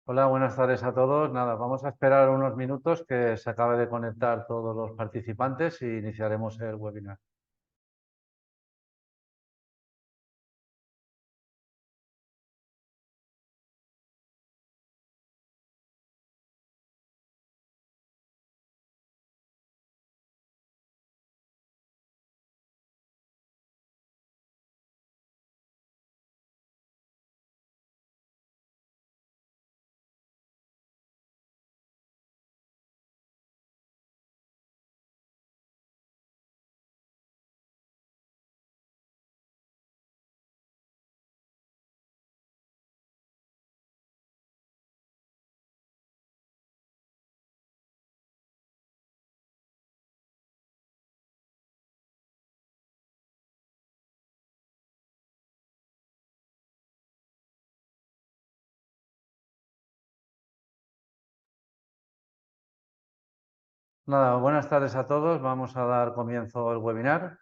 Hola, buenas tardes a todos. Nada, vamos a esperar unos minutos que se acabe de conectar todos los participantes y iniciaremos el webinar. Nada, buenas tardes a todos. Vamos a dar comienzo al webinar.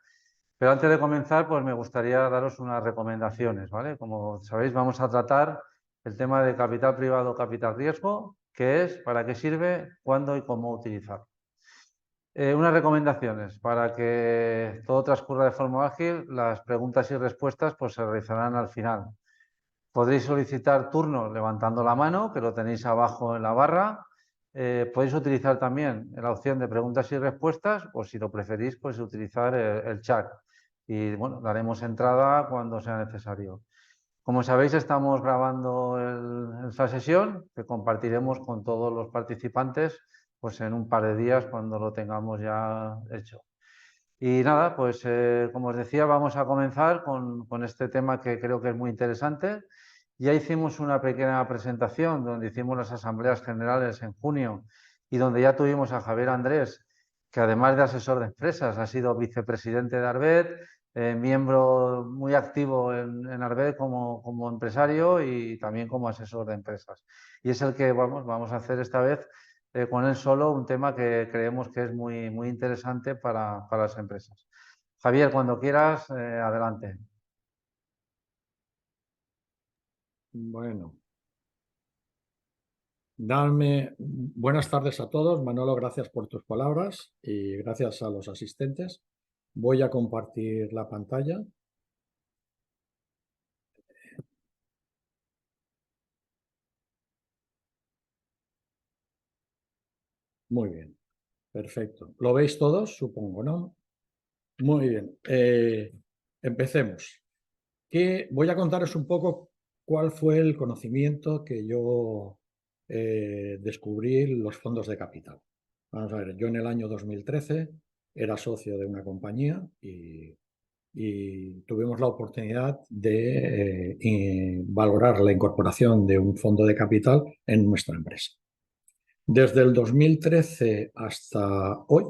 Pero antes de comenzar, pues me gustaría daros unas recomendaciones, ¿vale? Como sabéis, vamos a tratar el tema de capital privado, capital riesgo, qué es, para qué sirve, cuándo y cómo utilizarlo. Unas recomendaciones para que todo transcurra de forma ágil. Las preguntas y respuestas pues, se realizarán al final. Podréis solicitar turno levantando la mano, que lo tenéis abajo en la barra. Podéis utilizar también la opción de preguntas y respuestas o si lo preferís, pues utilizar el chat. Y bueno, daremos entrada cuando sea necesario. Como sabéis, estamos grabando esta sesión que compartiremos con todos los participantes pues en un par de días cuando lo tengamos ya hecho. Y nada, pues como os decía, vamos a comenzar con este tema que creo que es muy interesante. Ya hicimos una pequeña presentación donde hicimos las asambleas generales en junio y donde ya tuvimos a Javier Andrés, que además de asesor de empresas, ha sido vicepresidente de Arbet, miembro muy activo en Arbet como empresario y también como asesor de empresas. Y es el que vamos a hacer esta vez con él solo un tema que creemos que es muy interesante para las empresas. Javier, cuando quieras, adelante. Bueno, buenas tardes a todos. Manolo, gracias por tus palabras y gracias a los asistentes. Voy a compartir la pantalla. Muy bien, perfecto. ¿Lo veis todos? Supongo, ¿no? Muy bien. Empecemos. Voy a contaros un poco cuál fue el conocimiento que yo descubrí los fondos de capital. Vamos a ver, yo en el año 2013 era socio de una compañía y tuvimos la oportunidad de valorar la incorporación de un fondo de capital en nuestra empresa. Desde el 2013 hasta hoy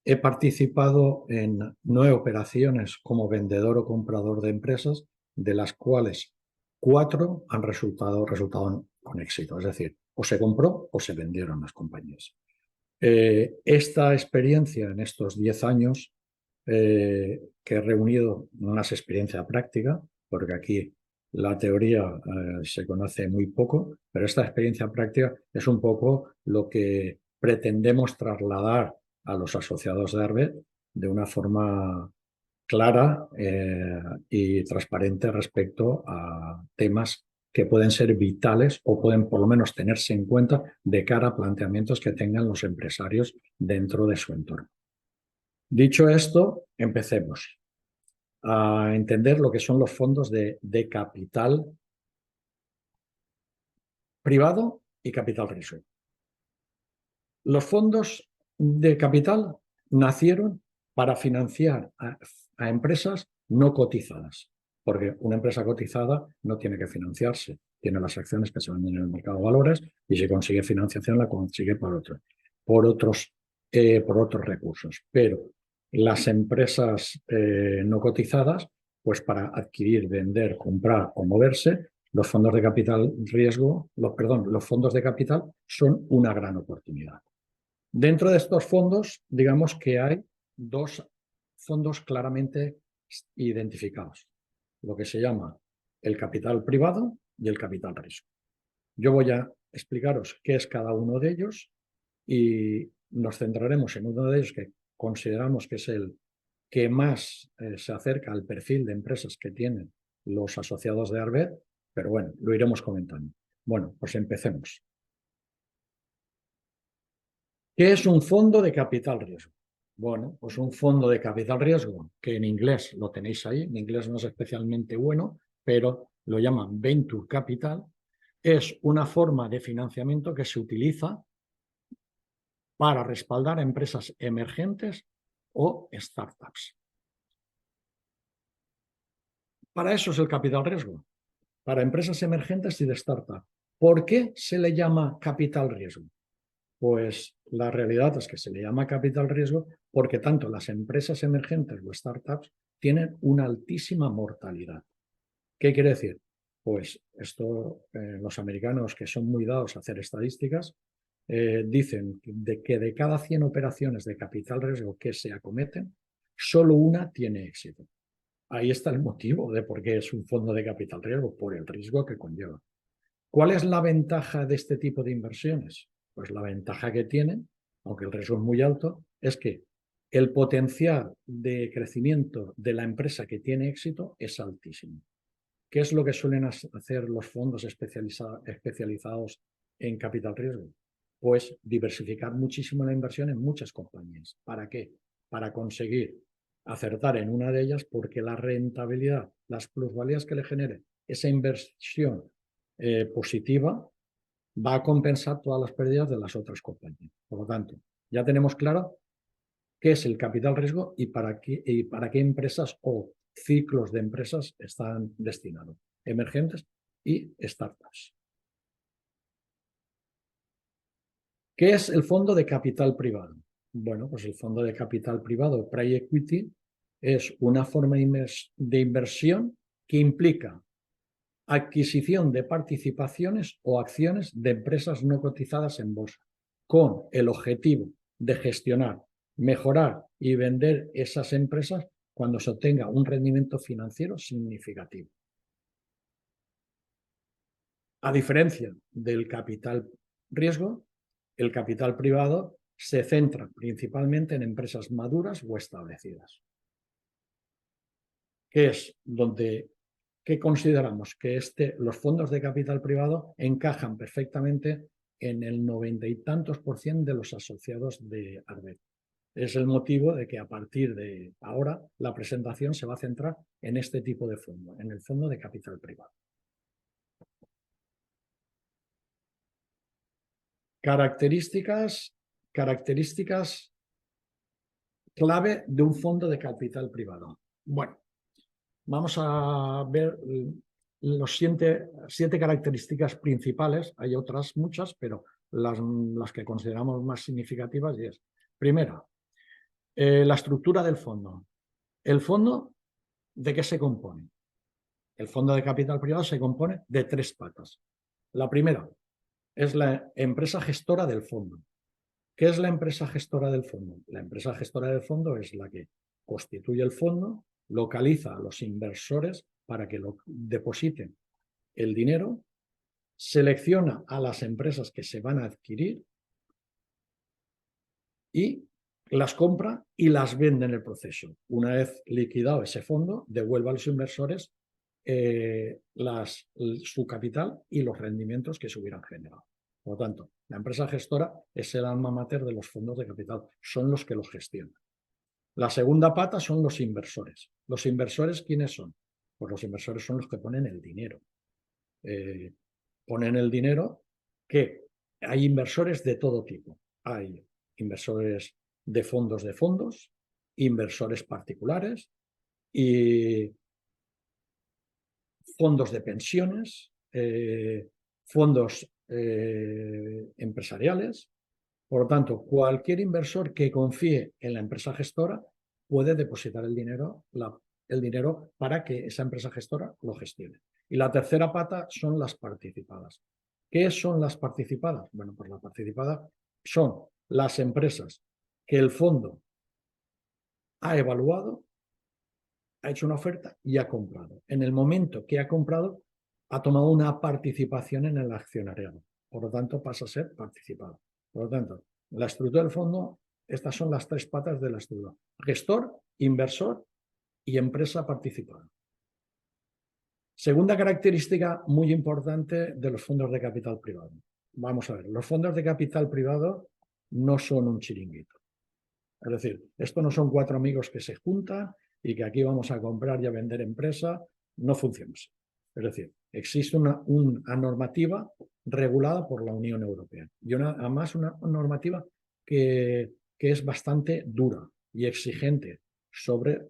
he participado en 9 operaciones como vendedor o comprador de empresas, de las cuales 4 han resultado con éxito. Es decir, o se compró o se vendieron las compañías. Esta experiencia en estos 10 años, que he reunido más experiencia práctica, porque aquí la teoría se conoce muy poco, pero esta experiencia práctica es un poco lo que pretendemos trasladar a los asociados de Arbet de una forma clara y transparente respecto a temas que pueden ser vitales o pueden por lo menos tenerse en cuenta de cara a planteamientos que tengan los empresarios dentro de su entorno. Dicho esto, empecemos a entender lo que son los fondos de capital privado y capital riesgo. Los fondos de capital nacieron para financiar a empresas no cotizadas, porque una empresa cotizada no tiene que financiarse, tiene las acciones que se venden en el mercado de valores y si consigue financiación la consigue por otros recursos. Pero las empresas no cotizadas, pues para adquirir, vender, comprar o moverse, los fondos de capital riesgo, los fondos de capital son una gran oportunidad. Dentro de estos fondos, digamos que hay 2 fondos claramente identificados, lo que se llama el capital privado y el capital riesgo. Yo voy a explicaros qué es cada uno de ellos y nos centraremos en uno de ellos que consideramos que es el que más se acerca al perfil de empresas que tienen los asociados de Arbet, pero bueno, lo iremos comentando. Bueno, pues empecemos. ¿Qué es un fondo de capital riesgo? Bueno, pues un fondo de capital riesgo, que en inglés lo tenéis ahí, en inglés no es especialmente bueno, pero lo llaman Venture Capital, es una forma de financiamiento que se utiliza para respaldar a empresas emergentes o startups. Para eso es el capital riesgo, para empresas emergentes y de startup. ¿Por qué se le llama capital riesgo? Pues la realidad es que se le llama capital riesgo porque tanto las empresas emergentes o startups tienen una altísima mortalidad. ¿Qué quiere decir? Pues esto, los americanos que son muy dados a hacer estadísticas, dicen que de cada 100 operaciones de capital riesgo que se acometen, solo una tiene éxito. Ahí está el motivo de por qué es un fondo de capital riesgo, por el riesgo que conlleva. ¿Cuál es la ventaja de este tipo de inversiones? Pues la ventaja que tienen, aunque el riesgo es muy alto, es que el potencial de crecimiento de la empresa que tiene éxito es altísimo. ¿Qué es lo que suelen hacer los fondos especializados en capital riesgo? Pues diversificar muchísimo la inversión en muchas compañías. ¿Para qué? Para conseguir acertar en una de ellas porque la rentabilidad, las plusvalías que le genere esa inversión positiva va a compensar todas las pérdidas de las otras compañías. Por lo tanto, ya tenemos claro qué es el capital riesgo y para qué empresas o ciclos de empresas están destinados, emergentes y startups. ¿Qué es el fondo de capital privado? Bueno, pues el fondo de capital privado, Private Equity, es una forma de inversión que implica adquisición de participaciones o acciones de empresas no cotizadas en bolsa, con el objetivo de gestionar, mejorar y vender esas empresas cuando se obtenga un rendimiento financiero significativo. A diferencia del capital riesgo, el capital privado se centra principalmente en empresas maduras o establecidas, que es donde que consideramos que los fondos de capital privado encajan perfectamente en el 90 y tantos % de los asociados de Arbet. Es el motivo de que a partir de ahora la presentación se va a centrar en este tipo de fondo, en el fondo de capital privado. Características clave de un fondo de capital privado. Bueno, vamos a ver los 7 características principales. Hay otras muchas, pero las que consideramos más significativas es, primera, la estructura del fondo. ¿El fondo de qué se compone? El fondo de capital privado se compone de 3 patas. La primera es la empresa gestora del fondo. ¿Qué es la empresa gestora del fondo? La empresa gestora del fondo es la que constituye el fondo, localiza a los inversores para que lo depositen el dinero, selecciona a las empresas que se van a adquirir y las compra y las vende en el proceso. Una vez liquidado ese fondo, devuelve a los inversores su capital y los rendimientos que se hubieran generado. Por lo tanto, la empresa gestora es el alma mater de los fondos de capital, son los que los gestionan. La segunda pata son los inversores. ¿Los inversores quiénes son? Pues los inversores son los que ponen el dinero. Ponen el dinero que hay inversores de todo tipo. Hay inversores de fondos, inversores particulares y fondos de pensiones, fondos empresariales. Por lo tanto, cualquier inversor que confíe en la empresa gestora puede depositar el dinero para que esa empresa gestora lo gestione. Y la tercera pata son las participadas. ¿Qué son las participadas? Bueno, pues las participadas son las empresas que el fondo ha evaluado, ha hecho una oferta y ha comprado. En el momento que ha comprado, ha tomado una participación en el accionariado. Por lo tanto, pasa a ser participado. Por lo tanto, la estructura del fondo, estas son las tres patas de la estructura: gestor, inversor y empresa participada. Segunda característica muy importante de los fondos de capital privado. Vamos a ver, los fondos de capital privado no son un chiringuito. Es decir, esto no son cuatro amigos que se juntan y que aquí vamos a comprar y a vender empresa. No funciona así. Es decir, existe una normativa regulada por la Unión Europea y además una normativa que es bastante dura y exigente,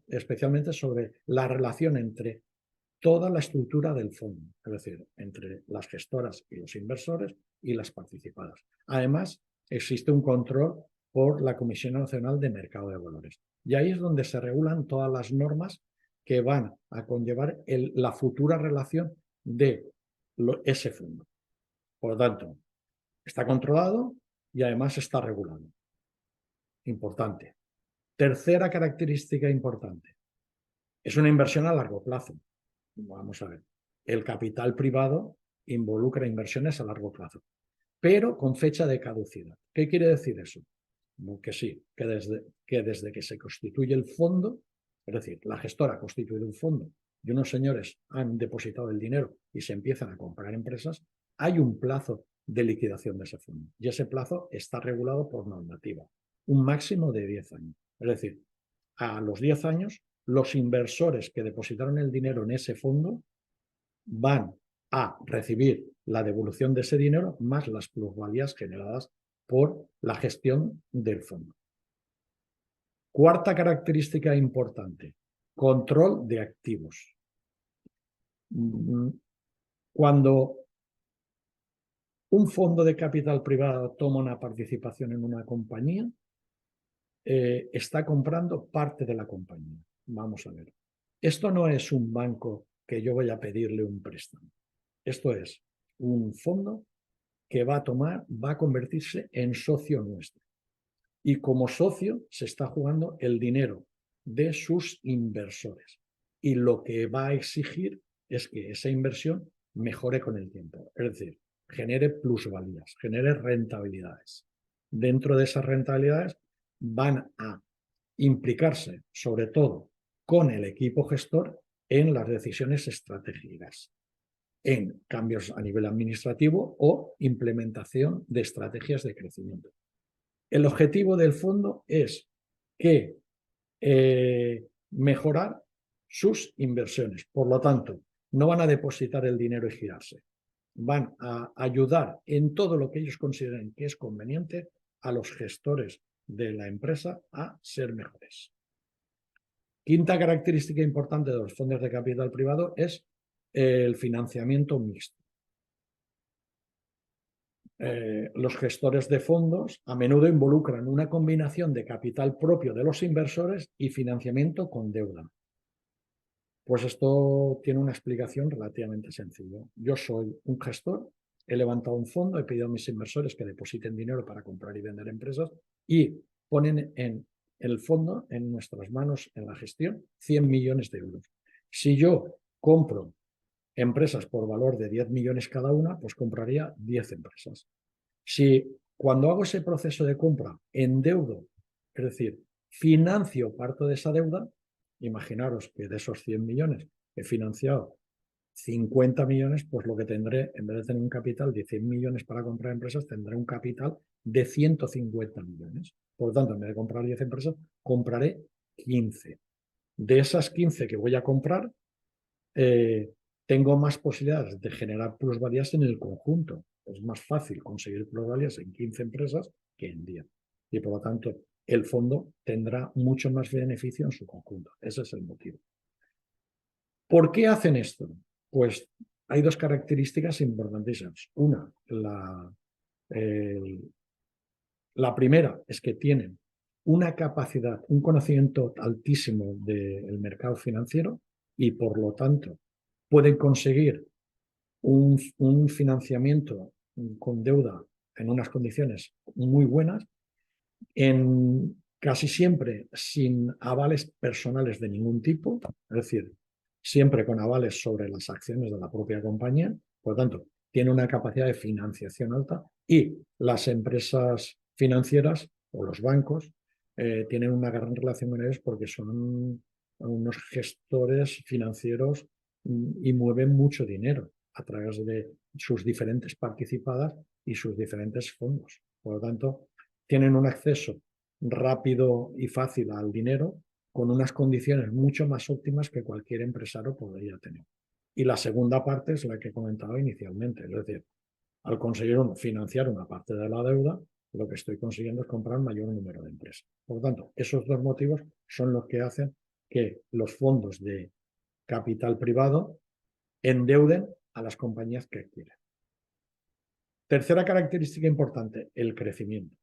especialmente sobre la relación entre toda la estructura del fondo, es decir, entre las gestoras y los inversores y las participadas. Además, existe un control por la Comisión Nacional de Mercado de Valores. Y ahí es donde se regulan todas las normas que van a conllevar la futura relación de ese fondo. Por lo tanto, está controlado y además está regulado. Importante. Tercera característica importante. Es una inversión a largo plazo. Vamos a ver. El capital privado involucra inversiones a largo plazo, pero con fecha de caducidad. ¿Qué quiere decir eso? Que sí, que desde que se constituye el fondo, es decir, la gestora constituye un fondo y unos señores han depositado el dinero y se empiezan a comprar empresas, hay un plazo de liquidación de ese fondo. Y ese plazo está regulado por normativa, un máximo de 10 años. Es decir, a los 10 años, los inversores que depositaron el dinero en ese fondo van a recibir la devolución de ese dinero más las plusvalías generadas por la gestión del fondo. Cuarta característica importante: control de activos. Cuando un fondo de capital privado toma una participación en una compañía, está comprando parte de la compañía. Vamos a ver. Esto no es un banco que yo voy a pedirle un préstamo. Esto es un fondo que va a convertirse en socio nuestro. Y como socio se está jugando el dinero de sus inversores. Y lo que va a exigir es que esa inversión mejore con el tiempo. Es decir, genere plusvalías, genere rentabilidades. Dentro de esas rentabilidades van a implicarse, sobre todo, con el equipo gestor en las decisiones estratégicas, en cambios a nivel administrativo o implementación de estrategias de crecimiento. El objetivo del fondo es que mejorar sus inversiones. Por lo tanto, no van a depositar el dinero y girarse. Van a ayudar en todo lo que ellos consideren que es conveniente a los gestores de la empresa a ser mejores. Quinta característica importante de los fondos de capital privado es el financiamiento mixto. Los gestores de fondos a menudo involucran una combinación de capital propio de los inversores y financiamiento con deuda. Pues esto tiene una explicación relativamente sencilla. Yo soy un gestor, he levantado un fondo, he pedido a mis inversores que depositen dinero para comprar y vender empresas y ponen en el fondo, en nuestras manos, en la gestión, 100 millones de euros. Si yo compro empresas por valor de 10 millones cada una, pues compraría 10 empresas. Si cuando hago ese proceso de compra endeudo, es decir, financio parte de esa deuda, imaginaros que de esos 100 millones he financiado 50 millones, pues lo que tendré, en vez de tener un capital de 100 millones para comprar empresas, tendré un capital de 150 millones. Por lo tanto, en vez de comprar 10 empresas, compraré 15. De esas 15 que voy a comprar, tengo más posibilidades de generar plusvalías en el conjunto. Es más fácil conseguir plusvalías en 15 empresas que en 10. Y por lo tanto, el fondo tendrá mucho más beneficio en su conjunto. Ese es el motivo. ¿Por qué hacen esto? Pues hay dos características importantísimas. Una, la primera es que tienen una capacidad, un conocimiento altísimo del mercado financiero y por lo tanto pueden conseguir un financiamiento con deuda en unas condiciones muy buenas, casi siempre sin avales personales de ningún tipo. Es decir, siempre con avales sobre las acciones de la propia compañía, por lo tanto, tiene una capacidad de financiación alta y las empresas financieras o los bancos tienen una gran relación con ellos porque son unos gestores financieros y mueven mucho dinero a través de sus diferentes participadas y sus diferentes fondos. Por lo tanto, tienen un acceso rápido y fácil al dinero con unas condiciones mucho más óptimas que cualquier empresario podría tener. Y la segunda parte es la que he comentado inicialmente, es decir, al conseguir financiar una parte de la deuda, lo que estoy consiguiendo es comprar un mayor número de empresas. Por lo tanto, esos dos motivos son los que hacen que los fondos de capital privado endeuden a las compañías que adquieren. Tercera característica importante, el crecimiento.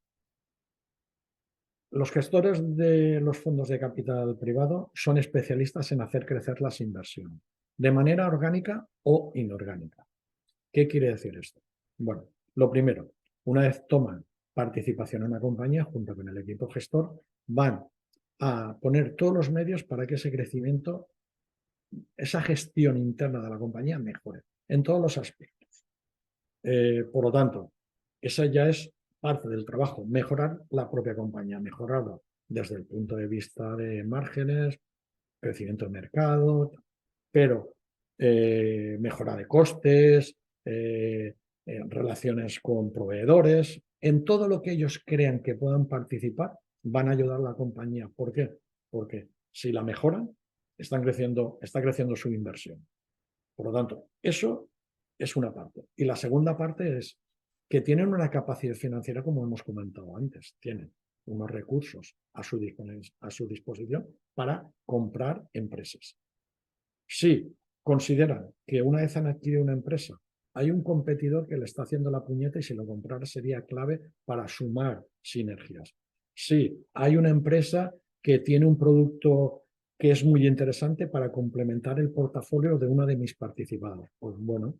Los gestores de los fondos de capital privado son especialistas en hacer crecer las inversiones, de manera orgánica o inorgánica. ¿Qué quiere decir esto? Bueno, lo primero, una vez toman participación en una compañía, junto con el equipo gestor, van a poner todos los medios para que ese crecimiento, esa gestión interna de la compañía mejore en todos los aspectos. Por lo tanto, esa ya es parte del trabajo, mejorar la propia compañía, mejorarlo desde el punto de vista de márgenes, crecimiento de mercado, pero mejora de costes, relaciones con proveedores, en todo lo que ellos crean que puedan participar, van a ayudar a la compañía. ¿Por qué? Porque si la mejoran, está creciendo su inversión. Por lo tanto, eso es una parte. Y la segunda parte es que tienen una capacidad financiera, como hemos comentado antes, tienen unos recursos a su disposición para comprar empresas. Si consideran que una vez han adquirido una empresa, hay un competidor que le está haciendo la puñeta y si lo comprara sería clave para sumar sinergias. Si hay una empresa que tiene un producto que es muy interesante para complementar el portafolio de una de mis participadas, pues bueno,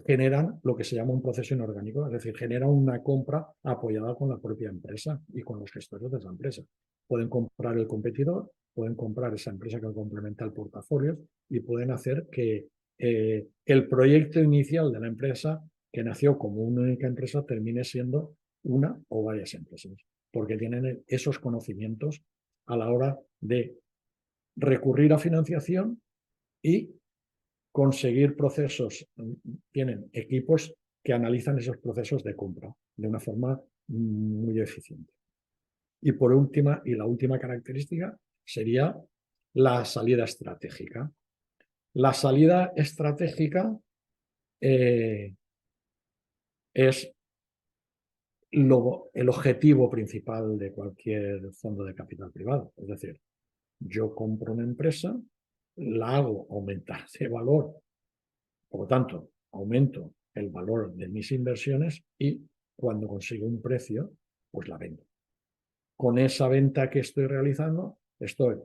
generan lo que se llama un proceso inorgánico, es decir, generan una compra apoyada con la propia empresa y con los gestores de esa empresa. Pueden comprar el competidor, pueden comprar esa empresa que complementa el portafolio y pueden hacer que el proyecto inicial de la empresa, que nació como una única empresa, termine siendo una o varias empresas, porque tienen esos conocimientos a la hora de recurrir a financiación y conseguir procesos, tienen equipos que analizan esos procesos de compra de una forma muy eficiente. Y por última, y la última característica sería la salida estratégica. La salida estratégica es el objetivo principal de cualquier fondo de capital privado. Es decir, yo compro una empresa, la hago aumentar de valor, por lo tanto, aumento el valor de mis inversiones y cuando consigo un precio, pues la vendo. Con esa venta que estoy realizando, estoy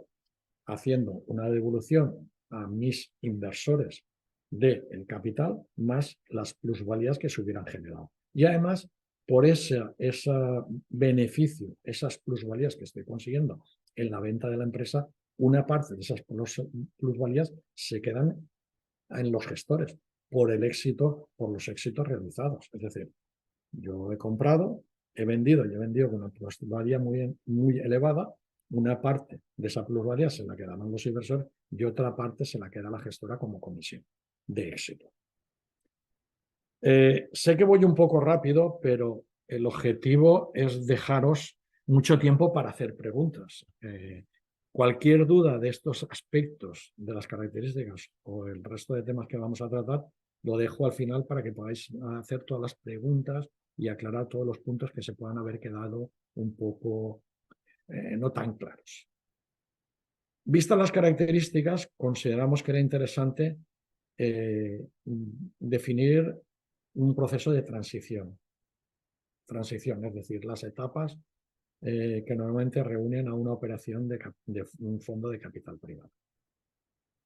haciendo una devolución a mis inversores del capital más las plusvalías que se hubieran generado. Y además, por ese beneficio, esas plusvalías que estoy consiguiendo en la venta de la empresa, una parte de esas plusvalías se quedan en los gestores por los éxitos realizados. Es decir, yo he comprado, he vendido y he vendido con una plusvalía muy elevada. Una parte de esa plusvalía se la quedan los inversores y otra parte se la queda la gestora como comisión de éxito. Sé que voy un poco rápido, pero el objetivo es dejaros mucho tiempo para hacer preguntas. Cualquier duda de estos aspectos, de las características o el resto de temas que vamos a tratar, lo dejo al final para que podáis hacer todas las preguntas y aclarar todos los puntos que se puedan haber quedado un poco no tan claros. Vistas las características, consideramos que era interesante definir un proceso de transición. Transición, es decir, las etapas que normalmente reúnen a una operación de un fondo de capital privado.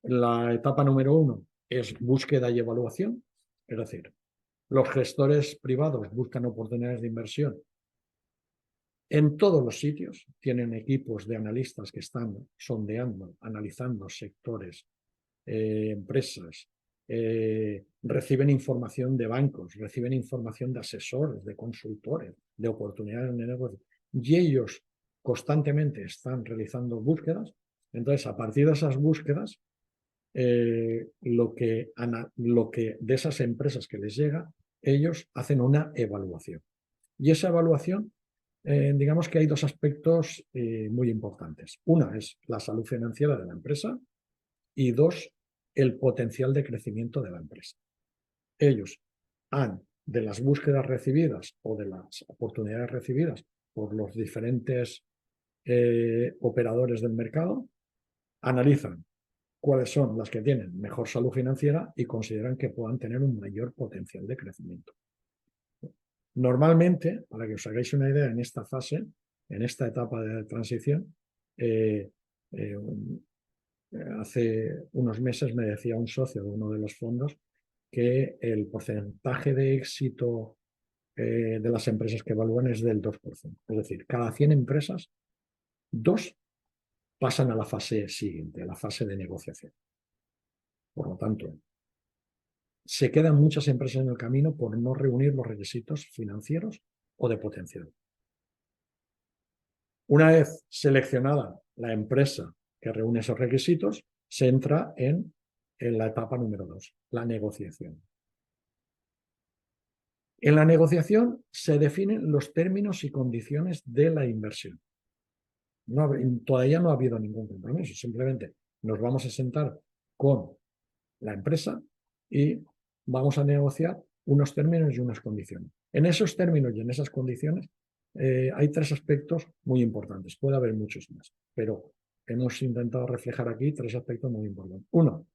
La etapa número 1 es búsqueda y evaluación, es decir, los gestores privados buscan oportunidades de inversión en todos los sitios, tienen equipos de analistas que están sondeando, analizando sectores empresas, reciben información de bancos, reciben información de asesores, de consultores, de oportunidades de negocio, y ellos constantemente están realizando búsquedas. Entonces, a partir de esas búsquedas, lo que de esas empresas que les llega, ellos hacen una evaluación. Y esa evaluación, digamos que hay dos aspectos muy importantes. Una es la salud financiera de la empresa y dos, el potencial de crecimiento de la empresa. Ellos han, de las búsquedas recibidas o de las oportunidades recibidas por los diferentes operadores del mercado, analizan cuáles son las que tienen mejor salud financiera y consideran que puedan tener un mayor potencial de crecimiento. Normalmente, para que os hagáis una idea, en esta fase, en esta etapa de transición, hace unos meses me decía un socio de uno de los fondos que el porcentaje de éxito de las empresas que evalúan es del 2%. Es decir, cada 100 empresas, 2 pasan a la fase siguiente, a la fase de negociación. Por lo tanto, se quedan muchas empresas en el camino por no reunir los requisitos financieros o de potencial. Una vez seleccionada la empresa que reúne esos requisitos, se entra en la etapa número 2, la negociación. En la negociación se definen los términos y condiciones de la inversión. Todavía no ha habido ningún compromiso, simplemente nos vamos a sentar con la empresa y vamos a negociar unos términos y unas condiciones. En esos términos y en esas condiciones hay 3 aspectos muy importantes. Puede haber muchos más, pero hemos intentado reflejar aquí 3 aspectos muy importantes. 1,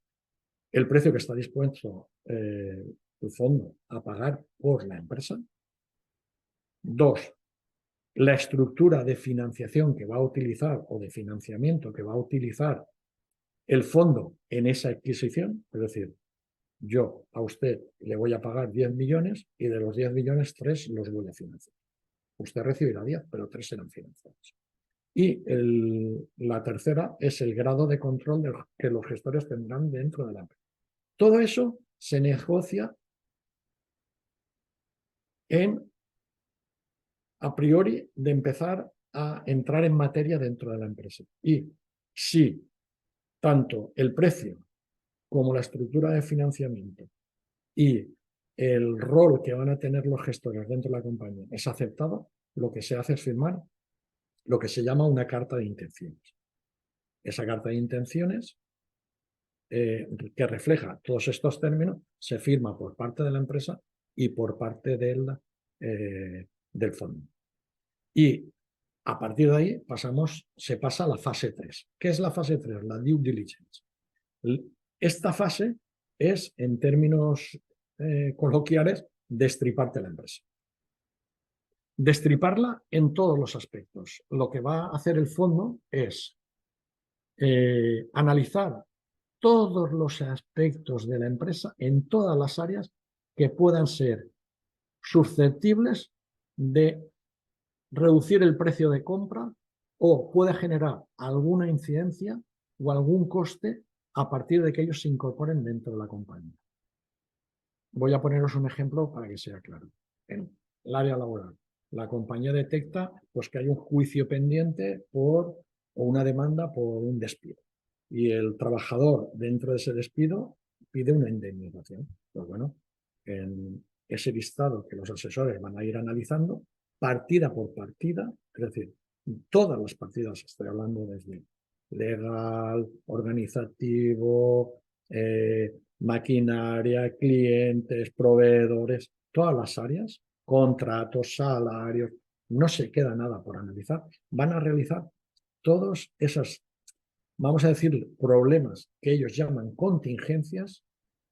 el precio que está dispuesto el fondo a pagar por la empresa. 2, la estructura de financiación que va a utilizar o de financiamiento que va a utilizar el fondo en esa adquisición. Es decir, yo a usted le voy a pagar 10 millones y de los 10 millones 3 los voy a financiar. Usted recibirá 10, pero 3 serán financiados. Y la tercera es el grado de control que los gestores tendrán dentro de la empresa. Todo eso se negocia a priori de empezar a entrar en materia dentro de la empresa. Y si tanto el precio como la estructura de financiamiento y el rol que van a tener los gestores dentro de la compañía es aceptado, lo que se hace es firmar lo que se llama una carta de intenciones. Esa carta de intenciones, que refleja todos estos términos, se firma por parte de la empresa y por parte del fondo. Y a partir de ahí se pasa a la fase 3. ¿Qué es la fase 3? La due diligence. Esta fase es, en términos coloquiales, destriparte la empresa. Destriparla en todos los aspectos. Lo que va a hacer el fondo es analizar todos los aspectos de la empresa en todas las áreas que puedan ser susceptibles de reducir el precio de compra o puede generar alguna incidencia o algún coste a partir de que ellos se incorporen dentro de la compañía. Voy a poneros un ejemplo para que sea claro. En el área laboral, la compañía detecta pues, que hay un juicio pendiente o una demanda por un despido. Y el trabajador dentro de ese despido pide una indemnización. Pues bueno, en ese listado que los asesores van a ir analizando, partida por partida, es decir, todas las partidas, estoy hablando desde legal, organizativo, maquinaria, clientes, proveedores, todas las áreas, contratos, salarios, no se queda nada por analizar. Van a realizar todos esos, vamos a decir, problemas que ellos llaman contingencias,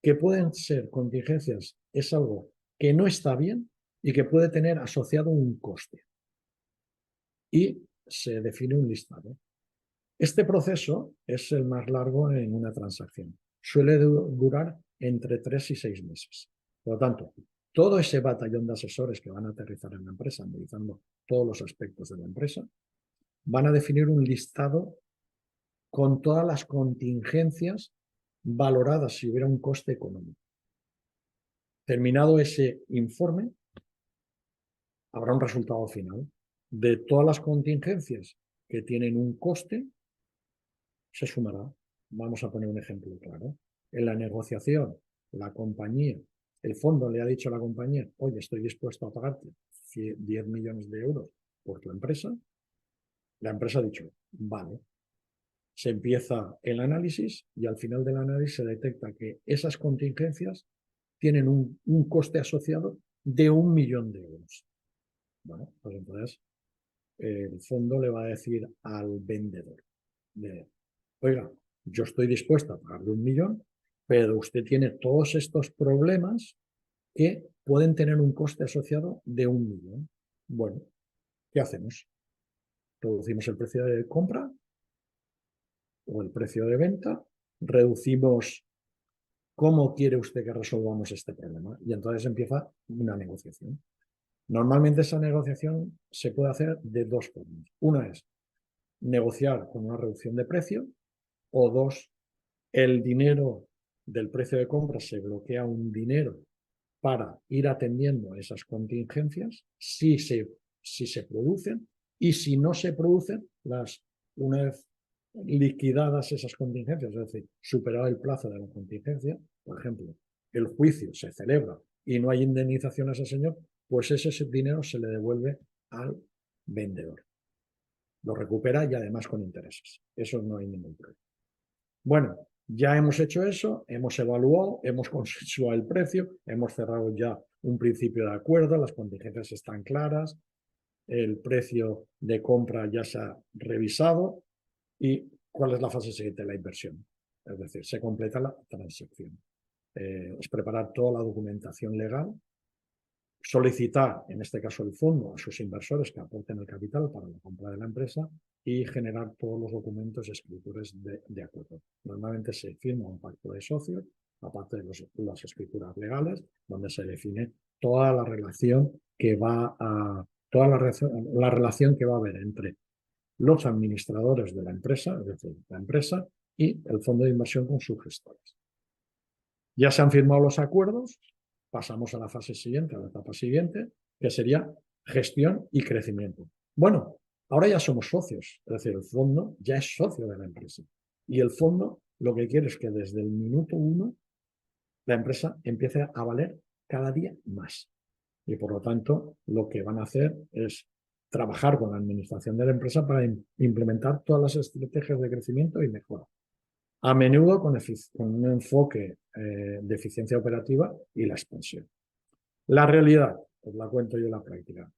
que pueden ser contingencias, es algo que no está bien y que puede tener asociado un coste. Y se define un listado. Este proceso es el más largo en una transacción. Suele durar entre 3 y 6 meses. Por lo tanto, todo ese batallón de asesores que van a aterrizar en la empresa, analizando todos los aspectos de la empresa, van a definir un listado con todas las contingencias valorada si hubiera un coste económico. Terminado ese informe, habrá un resultado final. De todas las contingencias que tienen un coste, se sumará. Vamos a poner un ejemplo claro. En la negociación, la compañía, el fondo le ha dicho a la compañía, oye, estoy dispuesto a pagarte 10 millones de euros por tu empresa. La empresa ha dicho, vale. Se empieza el análisis y al final del análisis se detecta que esas contingencias tienen un coste asociado de 1 millón de euros. Bueno, pues entonces el fondo le va a decir al vendedor, oiga, yo estoy dispuesto a pagarle 1 millón, pero usted tiene todos estos problemas que pueden tener un coste asociado de 1 millón. Bueno, ¿qué hacemos? Reducimos el precio de compra o el precio de venta, reducimos cómo quiere usted que resolvamos este problema y entonces empieza una negociación. Normalmente esa negociación se puede hacer de dos formas. Una es negociar con una reducción de precio o dos, el dinero del precio de compra se bloquea un dinero para ir atendiendo esas contingencias si se producen y si no se producen, una vez liquidadas esas contingencias, es decir, superado el plazo de la contingencia, por ejemplo, el juicio se celebra y no hay indemnización a ese señor, pues ese dinero se le devuelve al vendedor. Lo recupera y además con intereses. Eso no hay ningún problema. Bueno, ya hemos hecho eso, hemos evaluado, hemos consensuado el precio, hemos cerrado ya un principio de acuerdo, las contingencias están claras, el precio de compra ya se ha revisado y ¿cuál es la fase siguiente? La inversión. Es decir, se completa la transacción. Es preparar toda la documentación legal, solicitar, en este caso el fondo, a sus inversores que aporten el capital para la compra de la empresa y generar todos los documentos y escrituras de acuerdo. Normalmente se firma un pacto de socios, aparte de las escrituras legales, donde se define toda la relación que va a la relación que va a haber entre los administradores de la empresa, es decir, la empresa y el fondo de inversión con sus gestores. Ya se han firmado los acuerdos, pasamos a la fase siguiente, a la etapa siguiente, que sería gestión y crecimiento. Bueno, ahora ya somos socios, es decir, el fondo ya es socio de la empresa. Y el fondo lo que quiere es que desde el minuto 1 la empresa empiece a valer cada día más. Y por lo tanto, lo que van a hacer es trabajar con la administración de la empresa para implementar todas las estrategias de crecimiento y mejora. A menudo con un enfoque de eficiencia operativa y la expansión. La realidad, os la cuento yo en la práctica.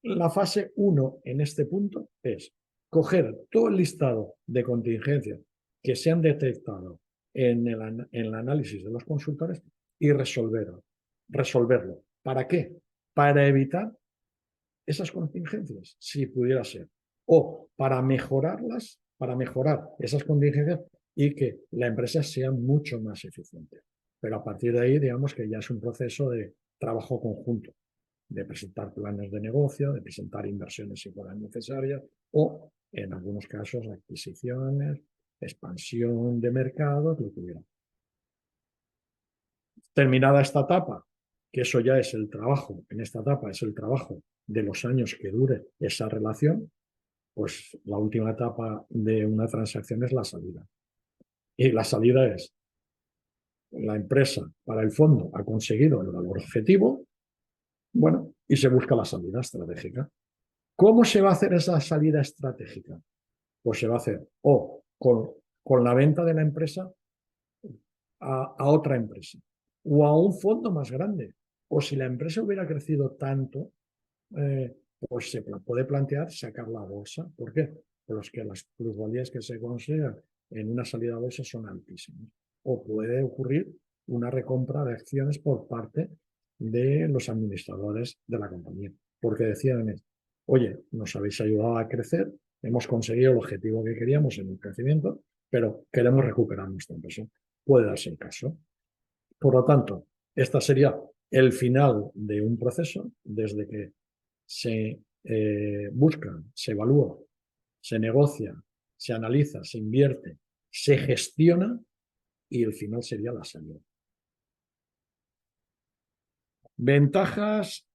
La fase 1 en este punto es coger todo el listado de contingencias que se han detectado en el análisis de los consultores y resolverlo. ¿Para qué? Para evitar esas contingencias, si pudiera ser. O para mejorarlas, para mejorar esas contingencias y que la empresa sea mucho más eficiente. Pero a partir de ahí, digamos que ya es un proceso de trabajo conjunto, de presentar planes de negocio, de presentar inversiones si fueran necesarias o, en algunos casos, adquisiciones, expansión de mercados, lo que hubiera. Terminada esta etapa, que eso ya es el trabajo, en esta etapa es el trabajo de los años que dure esa relación, pues la última etapa de una transacción es la salida. Y la salida es, la empresa para el fondo ha conseguido el valor objetivo, bueno, y se busca la salida estratégica. ¿Cómo se va a hacer esa salida estratégica? Pues se va a hacer o con la venta de la empresa a otra empresa o a un fondo más grande. O si la empresa hubiera crecido tanto, pues se puede plantear sacar la bolsa. ¿Por qué? Porque las plusvalías que se consigan en una salida a bolsa son altísimas. O puede ocurrir una recompra de acciones por parte de los administradores de la compañía. Porque decían, oye, nos habéis ayudado a crecer, hemos conseguido el objetivo que queríamos en el crecimiento, pero queremos recuperar nuestra inversión. Puede darse el caso. Por lo tanto, esta sería el final de un proceso desde que se busca, se evalúa, se negocia, se analiza, se invierte, se gestiona y el final sería la salida. Ventajas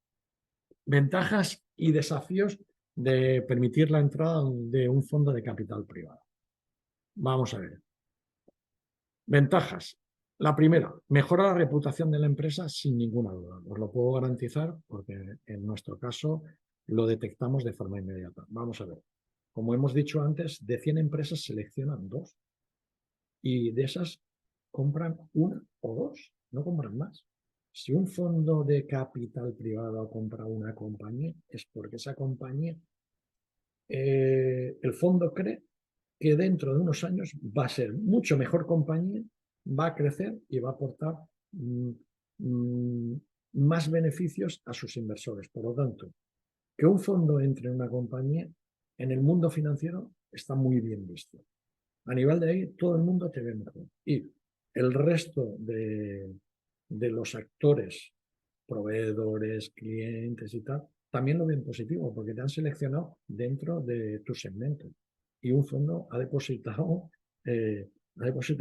y desafíos de permitir la entrada de un fondo de capital privado. Vamos a ver. Ventajas. La primera, mejora la reputación de la empresa sin ninguna duda. Os lo puedo garantizar porque en nuestro caso lo detectamos de forma inmediata. Vamos a ver. Como hemos dicho antes, de 100 empresas seleccionan 2 y de esas compran 1 o 2, no compran más. Si un fondo de capital privado compra una compañía, es porque esa compañía, el fondo cree que dentro de unos años va a ser mucho mejor compañía, va a crecer y va a aportar más beneficios a sus inversores. Por lo tanto, que un fondo entre en una compañía en el mundo financiero está muy bien visto. A nivel de ahí, todo el mundo te ve mejor. Y el resto de los actores, proveedores, clientes y tal, también lo ven positivo porque te han seleccionado dentro de tu segmento. Y un fondo ha depositado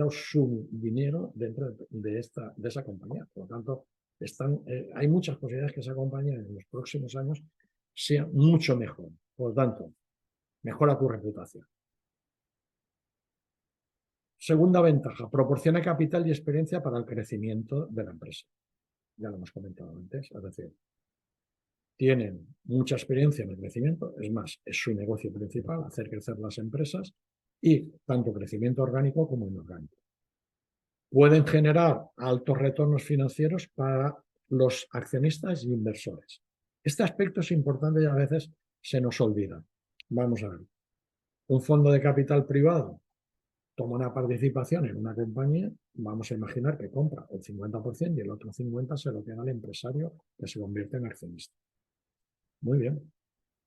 su dinero dentro de esa compañía. Por lo tanto, hay muchas posibilidades que esa compañía en los próximos años sea mucho mejor. Por lo tanto, mejora tu reputación. Segunda ventaja, proporciona capital y experiencia para el crecimiento de la empresa. Ya lo hemos comentado antes, es decir, tienen mucha experiencia en el crecimiento, es más, es su negocio principal, hacer crecer las empresas y tanto crecimiento orgánico como inorgánico. Pueden generar altos retornos financieros para los accionistas y inversores. Este aspecto es importante y a veces se nos olvida. Vamos a ver. Un fondo de capital privado toma una participación en una compañía, vamos a imaginar que compra el 50% y el otro 50% se lo queda al empresario que se convierte en accionista. Muy bien.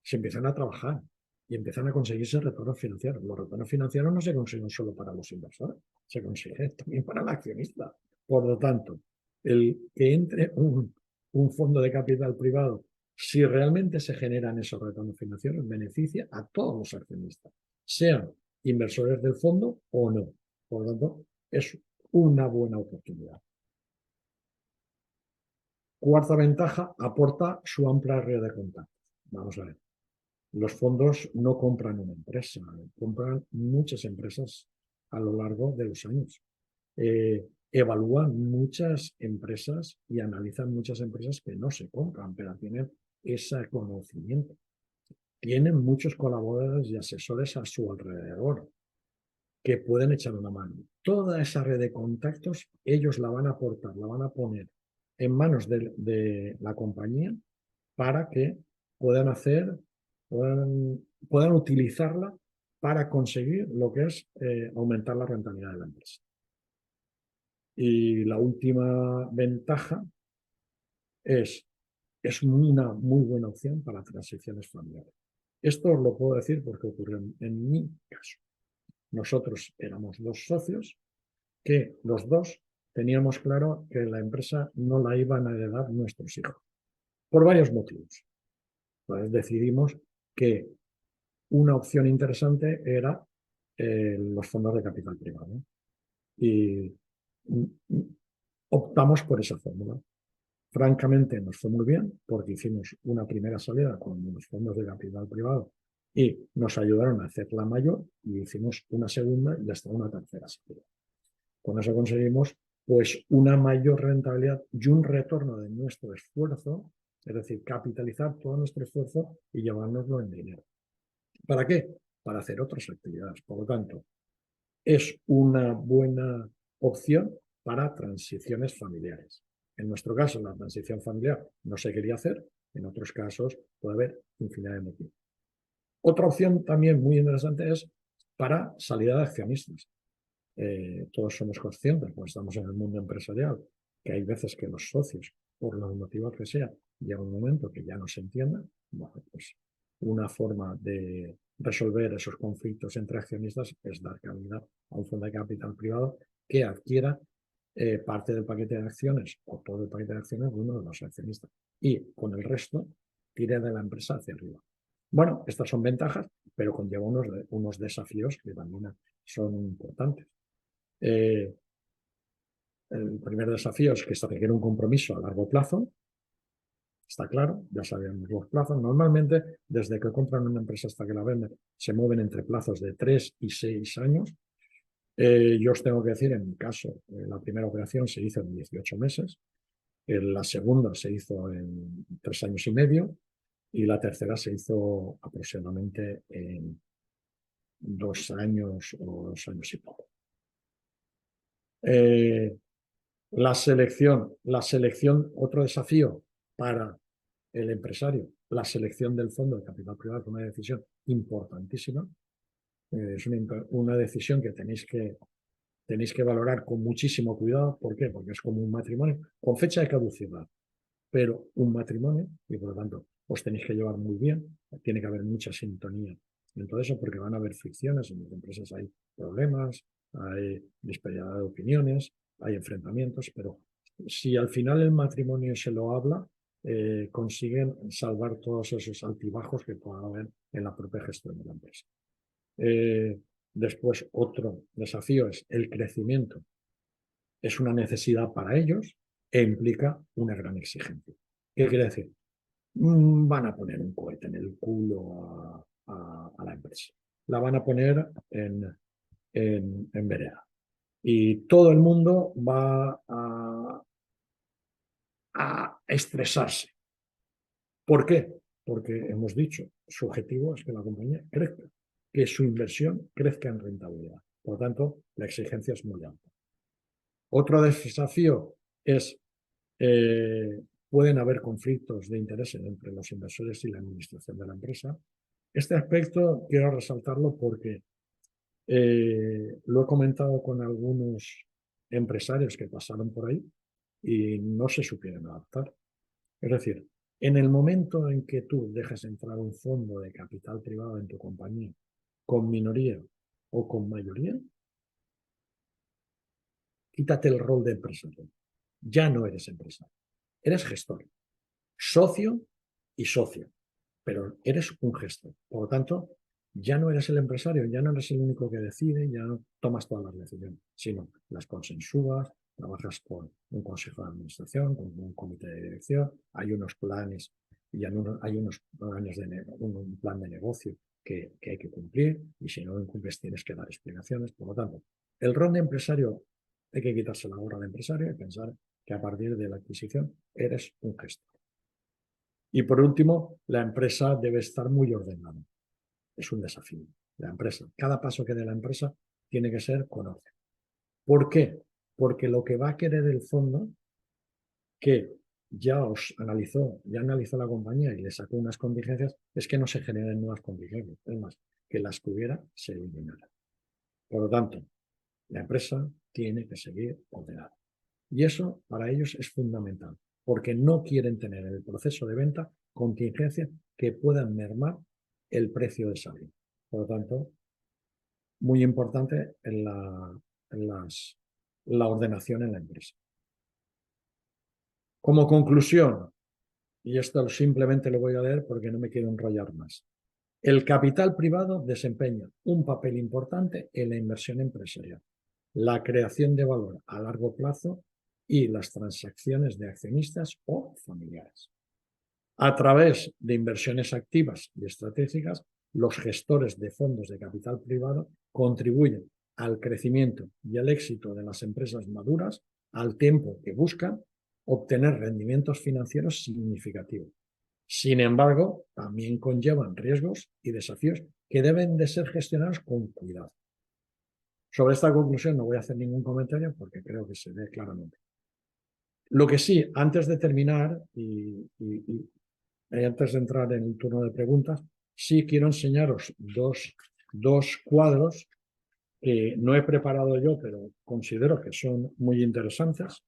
Se empiezan a trabajar y empiezan a conseguirse retornos financieros. Los retornos financieros no se consiguen solo para los inversores, se consiguen también para el accionista. Por lo tanto, el que entre un fondo de capital privado, si realmente se generan esos retornos financieros, beneficia a todos los accionistas, sean inversores del fondo o no. Por lo tanto, es una buena oportunidad. Cuarta ventaja, aporta su amplia red de contactos. Vamos a ver. Los fondos no compran una empresa, compran muchas empresas a lo largo de los años. Evalúan muchas empresas y analizan muchas empresas que no se compran, pero tienen ese conocimiento. Tienen muchos colaboradores y asesores a su alrededor que pueden echar una mano. Toda esa red de contactos ellos la van a aportar, la van a poner en manos de la compañía para que puedan puedan utilizarla para conseguir lo que es aumentar la rentabilidad de la empresa. Y la última ventaja es una muy buena opción para transiciones familiares. Esto os lo puedo decir porque ocurrió en mi caso. Nosotros éramos 2 socios que los 2 teníamos claro que la empresa no la iban a heredar nuestros hijos, por varios motivos. Entonces decidimos que una opción interesante era los fondos de capital privado. Y optamos por esa fórmula. Francamente nos fue muy bien porque hicimos una primera salida con los fondos de capital privado y nos ayudaron a hacerla mayor y hicimos una segunda y hasta una tercera salida. Con eso conseguimos pues una mayor rentabilidad y un retorno de nuestro esfuerzo, es decir, capitalizar todo nuestro esfuerzo y llevárnoslo en dinero. ¿Para qué? Para hacer otras actividades. Por lo tanto, es una buena opción para transiciones familiares. En nuestro caso, la transición familiar no se quería hacer, en otros casos puede haber infinidad de motivos. Otra opción también muy interesante es para salida de accionistas. Todos somos conscientes, porque estamos en el mundo empresarial, que hay veces que los socios, por los motivos que sea, llega un momento que ya no se entiendan. Bueno, pues una forma de resolver esos conflictos entre accionistas es dar cabida a un fondo de capital privado que adquiera parte del paquete de acciones o todo el paquete de acciones de uno de los accionistas y con el resto tire de la empresa hacia arriba. Bueno, estas son ventajas, pero conlleva unos desafíos que también son importantes. el primer desafío es que se requiere un compromiso a largo plazo. Está claro, ya sabemos los plazos. Normalmente, desde que compran una empresa hasta que la venden, se mueven entre plazos de 3 y 6 años. Yo os tengo que decir, en mi caso, la primera operación se hizo en 18 meses, la segunda se hizo en 3 años y medio y la tercera se hizo aproximadamente en 2 años o 2 años y poco. La selección, otro desafío para el empresario, la selección del fondo de capital privado es una decisión importantísima. Es una decisión que tenéis que valorar con muchísimo cuidado. ¿Por qué? Porque es como un matrimonio con fecha de caducidad, pero un matrimonio y por lo tanto os tenéis que llevar muy bien. Tiene que haber mucha sintonía en todo eso porque van a haber fricciones. En las empresas hay problemas, hay disparidad de opiniones, hay enfrentamientos, pero si al final el matrimonio se lo habla, consiguen salvar todos esos altibajos que pueda haber en la propia gestión de la empresa. Después, otro desafío es el crecimiento. Es una necesidad para ellos e implica una gran exigencia. ¿Qué quiere decir? Van a poner un cohete en el culo a la empresa. La van a poner en vereda. Y todo el mundo va a estresarse. ¿Por qué? Porque hemos dicho, su objetivo es que la compañía crezca, que su inversión crezca en rentabilidad. Por lo tanto, la exigencia es muy alta. Otro desafío es, pueden haber conflictos de interés entre los inversores y la administración de la empresa. Este aspecto quiero resaltarlo porque lo he comentado con algunos empresarios que pasaron por ahí y no se supieron adaptar. Es decir, en el momento en que tú dejas entrar un fondo de capital privado en tu compañía con minoría o con mayoría, quítate el rol de empresario. Ya no eres empresario, eres gestor, socio y socio, pero eres un gestor. Por lo tanto, ya no eres el empresario, ya no eres el único que decide, ya no tomas todas las decisiones, sino las consensúas, trabajas con un consejo de administración, con un comité de dirección, hay unos planes y hay unos años un plan de negocio que hay que cumplir y si no lo cumples tienes que dar explicaciones. Por lo tanto, el rol de empresario hay que quitarse la gorra de empresario y pensar que a partir de la adquisición eres un gestor. Y por último, la empresa debe estar muy ordenada. Es un desafío. La empresa, cada paso que dé la empresa tiene que ser con orden. ¿Por qué? Porque lo que va a querer el fondo, que ya analizó la compañía y le sacó unas contingencias, es que no se generen nuevas contingencias. Es más, que las que hubiera se eliminaran. Por lo tanto, la empresa tiene que seguir ordenada. Y eso para ellos es fundamental, porque no quieren tener en el proceso de venta contingencias que puedan mermar el precio de salida. Por lo tanto, muy importante la ordenación en la empresa. Como conclusión, y esto simplemente lo voy a leer porque no me quiero enrollar más, el capital privado desempeña un papel importante en la inversión empresarial, la creación de valor a largo plazo y las transacciones de accionistas o familiares. A través de inversiones activas y estratégicas, los gestores de fondos de capital privado contribuyen al crecimiento y al éxito de las empresas maduras al tiempo que buscan obtener rendimientos financieros significativos. Sin embargo, también conllevan riesgos y desafíos que deben de ser gestionados con cuidado. Sobre esta conclusión no voy a hacer ningún comentario porque creo que se ve claramente. Lo que sí, antes de terminar y antes de entrar en el turno de preguntas, sí quiero enseñaros dos cuadros que no he preparado yo, pero considero que son muy interesantes.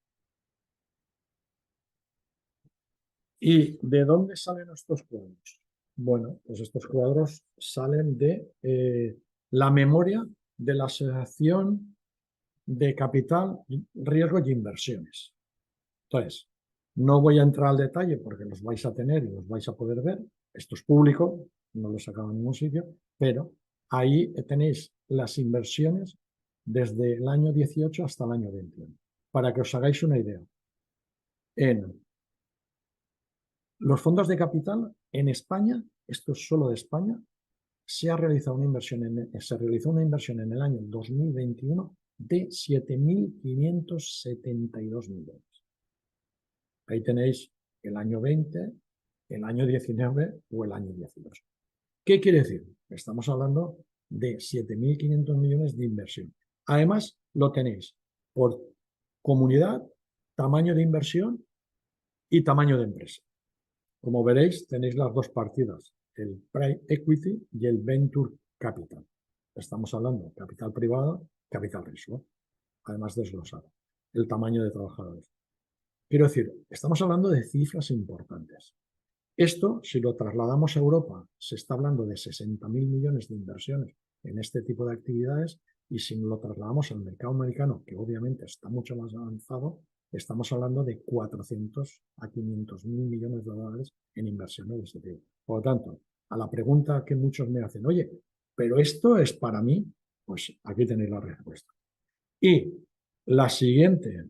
¿Y de dónde salen estos cuadros? Bueno, pues estos cuadros salen de la memoria de la Asociación de Capital, Riesgo y Inversiones. Entonces, no voy a entrar al detalle porque los vais a tener y los vais a poder ver. Esto es público, no lo he sacado en ningún sitio, pero ahí tenéis las inversiones desde el año 18 hasta el año 21. para que os hagáis una idea. En los fondos de capital en España, esto es solo de España, se realizó una inversión en el año 2021 de 7.572 millones. Ahí tenéis el año 20, el año 19 o el año 18. ¿Qué quiere decir? Estamos hablando de 7.500 millones de inversión. Además, lo tenéis por comunidad, tamaño de inversión y tamaño de empresa. Como veréis, tenéis las dos partidas, el Private Equity y el Venture Capital. Estamos hablando de capital privado, capital riesgo, además desglosado, el tamaño de trabajadores. Quiero decir, estamos hablando de cifras importantes. Esto, si lo trasladamos a Europa, se está hablando de 60.000 millones de inversiones en este tipo de actividades, y si lo trasladamos al mercado americano, que obviamente está mucho más avanzado, estamos hablando de 400 a 500.000 millones de dólares en inversiones de este tipo. Por lo tanto, a la pregunta que muchos me hacen, oye, ¿pero esto es para mí? Pues aquí tenéis la respuesta. Y la siguiente,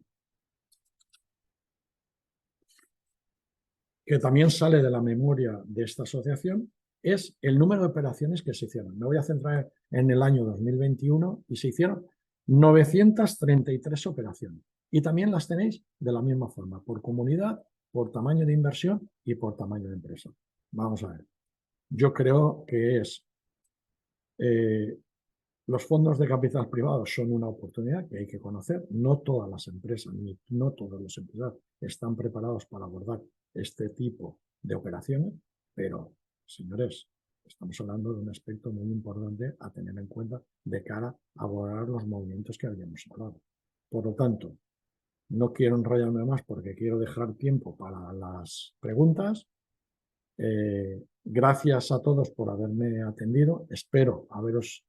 que también sale de la memoria de esta asociación, es el número de operaciones que se hicieron. Me voy a centrar en el año 2021 y se hicieron 933 operaciones. Y también las tenéis de la misma forma, por comunidad, por tamaño de inversión y por tamaño de empresa. Vamos a ver. Yo creo que los fondos de capital privado son una oportunidad que hay que conocer. No todas las empresas, ni no todos los empresarios están preparados para abordar este tipo de operaciones, pero, señores, estamos hablando de un aspecto muy importante a tener en cuenta de cara a abordar los movimientos que habíamos hablado. Por lo tanto, no quiero enrollarme más porque quiero dejar tiempo para las preguntas. Gracias a todos por haberme atendido. Espero haberos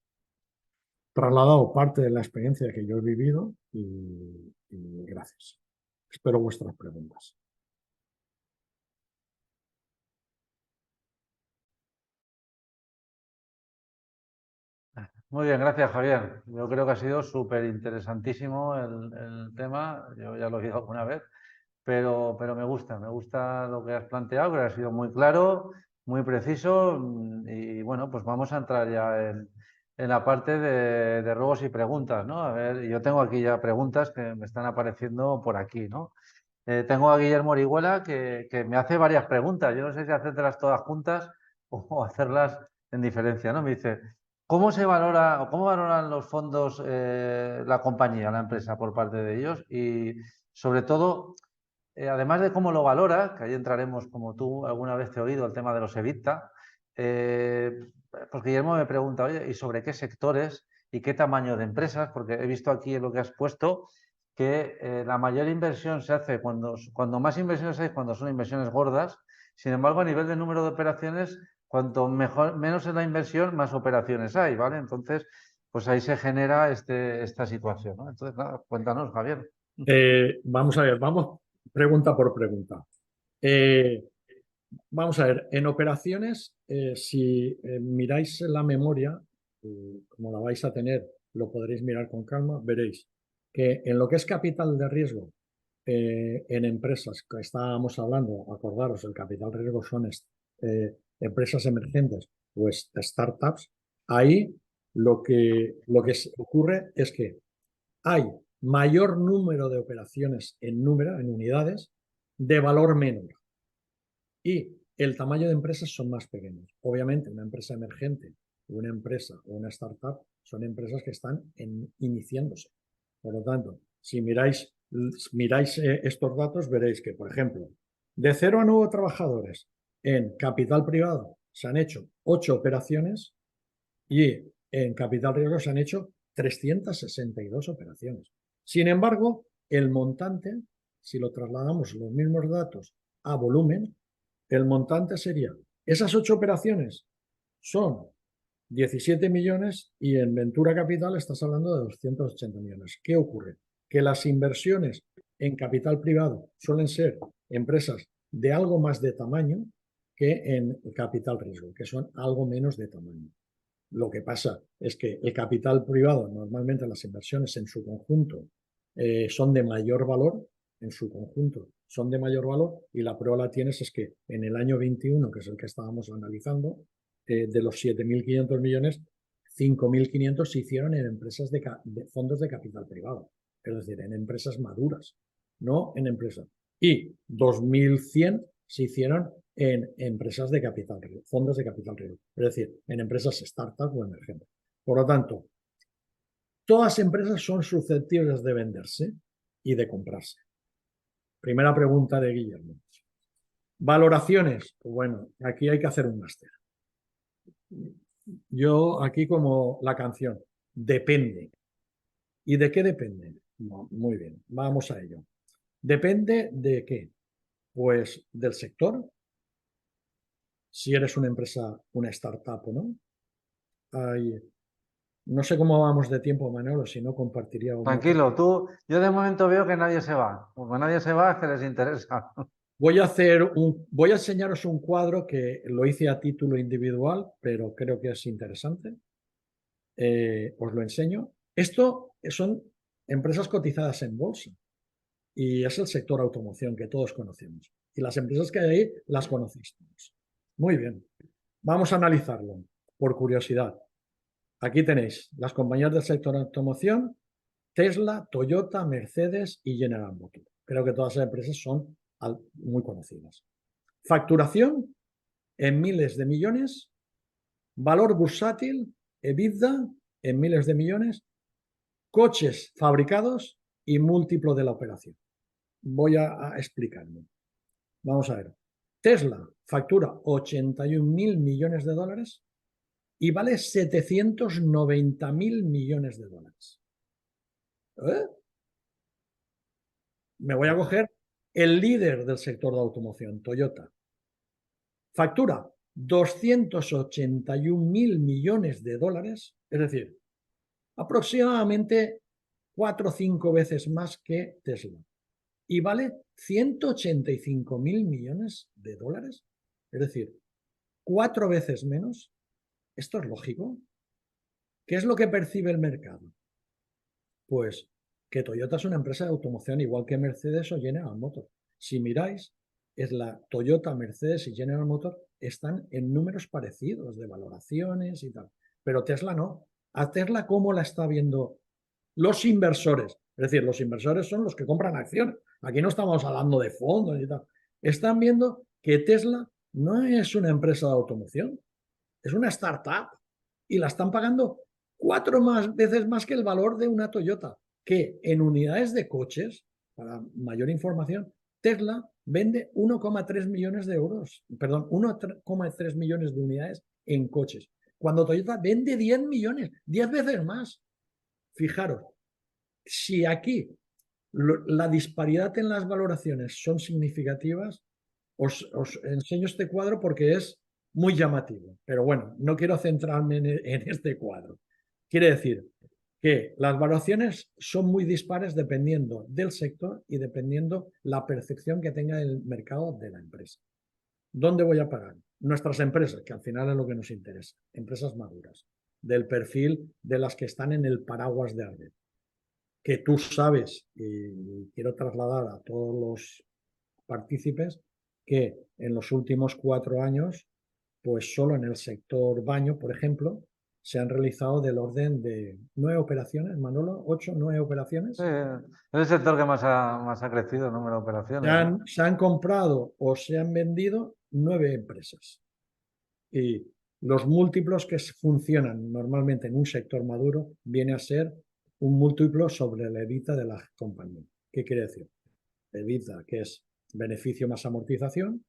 trasladado parte de la experiencia que yo he vivido y gracias. Espero vuestras preguntas. Muy bien, gracias Javier. Yo creo que ha sido súper interesantísimo el tema. Yo ya lo he oído alguna vez, pero me gusta lo que has planteado, que ha sido muy claro, muy preciso. Y bueno, pues vamos a entrar ya en la parte de ruegos y preguntas, ¿no? A ver, yo tengo aquí ya preguntas que me están apareciendo por aquí, ¿no? Tengo a Guillermo Orihuela que me hace varias preguntas. Yo no sé si hacértelas todas juntas o hacerlas en diferencia, ¿no? Me dice, ¿cómo se valora o cómo valoran los fondos la compañía, la empresa por parte de ellos? Y sobre todo, además de cómo lo valora, que ahí entraremos como tú alguna vez te he oído el tema de los EBITDA, pues Guillermo me pregunta, oye, ¿y sobre qué sectores y qué tamaño de empresas? Porque he visto aquí en lo que has puesto que la mayor inversión se hace cuando más inversiones hay, cuando son inversiones gordas. Sin embargo, a nivel de número de operaciones, cuanto menos es la inversión, más operaciones hay, ¿vale? Entonces, pues ahí se genera esta situación, ¿no? Entonces, nada, cuéntanos, Javier. Vamos a ver, vamos pregunta por pregunta. Vamos a ver, en operaciones, si miráis la memoria, como la vais a tener, lo podréis mirar con calma, veréis que en lo que es capital de riesgo, en empresas que estábamos hablando, acordaros, el capital de riesgo son empresas emergentes o startups, ahí lo que ocurre es que hay mayor número de operaciones en unidades, de valor menor. Y el tamaño de empresas son más pequeños. Obviamente, una empresa emergente, una empresa o una startup son empresas que están iniciándose. Por lo tanto, si miráis estos datos, veréis que, por ejemplo, de 0 a 9 trabajadores en capital privado se han hecho 8 operaciones y en capital riesgo se han hecho 362 operaciones. Sin embargo, el montante, si lo trasladamos los mismos datos a volumen, el montante sería, esas 8 operaciones son 17 millones y en Ventura Capital estás hablando de 280 millones. ¿Qué ocurre? Que las inversiones en capital privado suelen ser empresas de algo más de tamaño que en capital riesgo, que son algo menos de tamaño. Lo que pasa es que el capital privado, normalmente las inversiones en su conjunto, son de mayor valor en su conjunto, son de mayor valor, y la prueba la tienes es que en el año 21, que es el que estábamos analizando, de los 7.500 millones, 5.500 se hicieron en empresas de fondos de capital privado, es decir, en empresas maduras, no en empresas. Y 2.100 se hicieron en empresas de capital, fondos de capital riesgo, es decir, en empresas startups o emergentes. Por lo tanto, todas las empresas son susceptibles de venderse y de comprarse. Primera pregunta de Guillermo. Valoraciones. Pues bueno, aquí hay que hacer un máster. Yo aquí como la canción, depende. ¿Y de qué depende? No, muy bien, vamos a ello. ¿Depende de qué? Pues del sector. Si eres una empresa, una startup o no. No sé cómo vamos de tiempo, Manolo, si no compartiría un material. Tranquilo, yo de momento veo que nadie se va. Porque nadie se va es que les interesa. Voy a enseñaros un cuadro que lo hice a título individual, pero creo que es interesante. Os lo enseño. Esto son empresas cotizadas en bolsa y es el sector automoción que todos conocemos. Y las empresas que hay ahí las conocéis todos. Muy bien. Vamos a analizarlo por curiosidad. Aquí tenéis las compañías del sector automoción: Tesla, Toyota, Mercedes y General Motors. Creo que todas las empresas son muy conocidas. Facturación en miles de millones, valor bursátil, EBITDA en miles de millones, coches fabricados y múltiplo de la operación. Voy a explicarme. Vamos a ver. Tesla factura 81.000 millones de dólares y vale 790.000 millones de dólares. Me voy a coger el líder del sector de automoción, Toyota. Factura 281.000 millones de dólares, es decir, aproximadamente 4 o 5 veces más que Tesla. Y vale 185.000 millones de dólares, es decir, 4 veces menos. ¿Esto es lógico? ¿Qué es lo que percibe el mercado? Pues que Toyota es una empresa de automoción igual que Mercedes o General Motors. Si miráis, es la Toyota, Mercedes y General Motors están en números parecidos de valoraciones y tal. Pero Tesla no. A Tesla, ¿cómo la está viendo los inversores? Es decir, los inversores son los que compran acciones. Aquí no estamos hablando de fondos y tal. Están viendo que Tesla no es una empresa de automoción, es una startup y la están pagando 4 veces más que el valor de una Toyota, que en unidades de coches, para mayor información, Tesla vende 1,3 millones de euros, perdón, 1,3 millones de unidades en coches, cuando Toyota vende 10 millones, 10 veces más. Fijaros, si aquí la disparidad en las valoraciones son significativas, os enseño este cuadro porque es muy llamativo. Pero bueno, no quiero centrarme en este cuadro. Quiere decir que las valoraciones son muy dispares dependiendo del sector y dependiendo la percepción que tenga el mercado de la empresa. ¿Dónde voy a pagar? Nuestras empresas, que al final es lo que nos interesa. Empresas maduras, del perfil de las que están en el paraguas de Arbel, que tú sabes, y quiero trasladar a todos los partícipes, que en los últimos 4 años, pues solo en el sector baño, por ejemplo, se han realizado del orden de 9 operaciones, Manolo, 8, 9 operaciones. Sí, es el sector que más ha crecido el número de operaciones. Se han comprado o se han vendido 9 empresas. Y los múltiplos que funcionan normalmente en un sector maduro viene a ser un múltiplo sobre la EBITDA de la compañía. ¿Qué quiere decir? EBITDA, que es beneficio más amortización,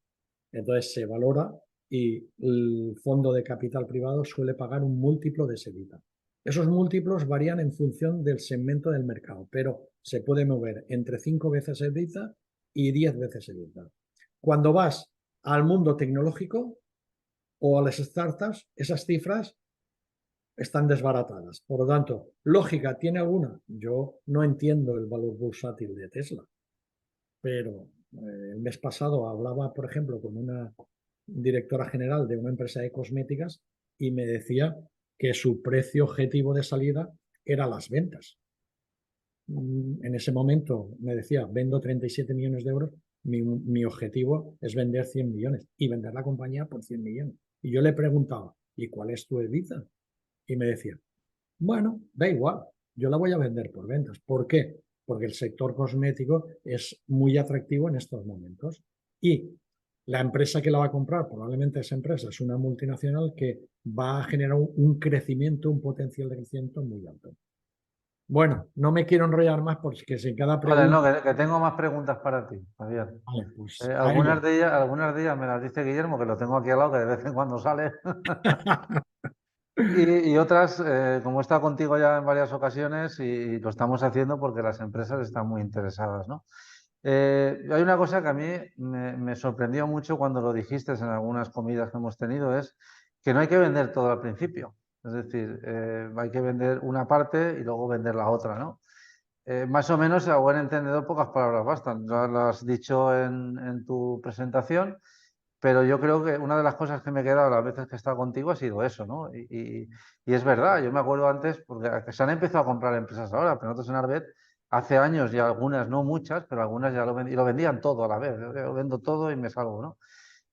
entonces se valora y el fondo de capital privado suele pagar un múltiplo de ese EBITDA. Esos múltiplos varían en función del segmento del mercado, pero se puede mover entre 5 veces EBITDA y 10 veces EBITDA. Cuando vas al mundo tecnológico o a las startups, esas cifras están desbaratadas. Por lo tanto, ¿lógica tiene alguna? Yo no entiendo el valor bursátil de Tesla, pero el mes pasado hablaba, por ejemplo, con una directora general de una empresa de cosméticas y me decía que su precio objetivo de salida era las ventas. en ese momento me decía, vendo 37 millones de euros, mi objetivo es vender 100 millones y vender la compañía por 100 millones. Y yo le preguntaba, ¿y cuál es tu EBITDA? Y me decía, bueno, da igual, yo la voy a vender por ventas. ¿Por qué? Porque el sector cosmético es muy atractivo en estos momentos. Y la empresa que la va a comprar, probablemente esa empresa es una multinacional que va a generar un crecimiento, un potencial de crecimiento muy alto. Bueno, no me quiero enrollar más porque si en cada Vale, no, pregunta... que tengo más preguntas para ti, Javier. Vale, pues a ello. Algunas de ellas me las dice Guillermo, que lo tengo aquí al lado, que de vez en cuando sale. Y otras, como he estado contigo ya en varias ocasiones y lo estamos haciendo porque las empresas están muy interesadas, ¿no? Hay una cosa que a mí me sorprendió mucho cuando lo dijiste en algunas comidas que hemos tenido, es que no hay que vender todo al principio. Es decir, hay que vender una parte y luego vender la otra, ¿no? Más o menos, a buen entendedor, pocas palabras bastan. Lo has dicho en tu presentación, pero yo creo que una de las cosas que me he quedado las veces que he estado contigo ha sido eso, ¿no? Y es verdad, yo me acuerdo antes, porque se han empezado a comprar empresas ahora, pero nosotros en Arbet hace años y algunas, no muchas, pero algunas ya lo vendían todo a la vez. Yo vendo todo y me salgo, ¿no?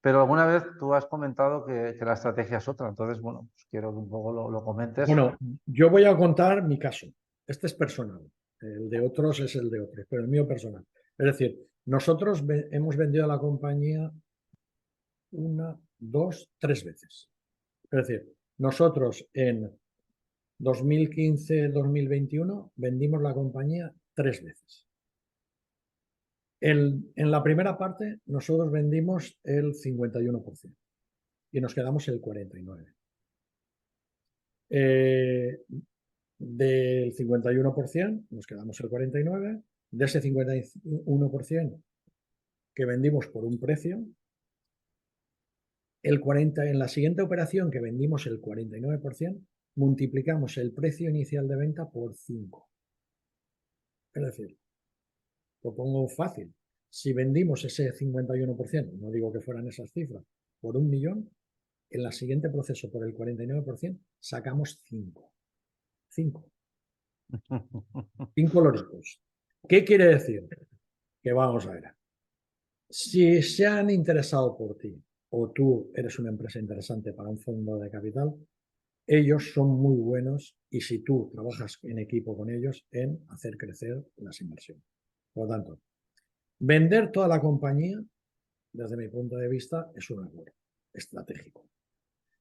Pero alguna vez tú has comentado que la estrategia es otra, entonces, bueno, pues quiero que un poco lo comentes. Bueno, yo voy a contar mi caso. Este es personal. El de otros es el de otros, pero el mío personal. Es decir, nosotros hemos vendido a la compañía una, dos, tres veces. Es decir, nosotros en 2015-2021 vendimos la compañía tres veces. En la primera parte nosotros vendimos el 51% y nos quedamos el 49%. Del 51% nos quedamos el 49%. De ese 51% que vendimos por un precio, el 40%, en la siguiente operación que vendimos el 49%, multiplicamos el precio inicial de venta por 5. Es decir, lo pongo fácil. Si vendimos ese 51%, no digo que fueran esas cifras, por 1.000.000, en el siguiente proceso por el 49% sacamos 5. 5. 5 loritos. ¿Qué quiere decir? Que vamos a ver. Si se han interesado por ti o tú eres una empresa interesante para un fondo de capital, ellos son muy buenos y si tú trabajas en equipo con ellos en hacer crecer las inversiones. Por lo tanto, vender toda la compañía, desde mi punto de vista, es un error estratégico.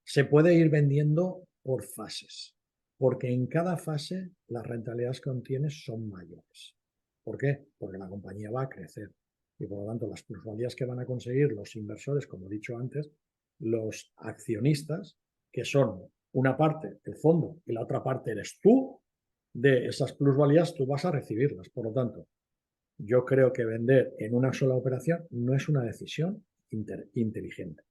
Se puede ir vendiendo por fases, porque en cada fase las rentabilidades que obtienes son mayores. ¿Por qué? Porque la compañía va a crecer y por lo tanto las plusvalías que van a conseguir los inversores, como he dicho antes, los accionistas, que son una parte el fondo y la otra parte eres tú, de esas plusvalías tú vas a recibirlas. Por lo tanto, yo creo que vender en una sola operación no es una decisión inteligente.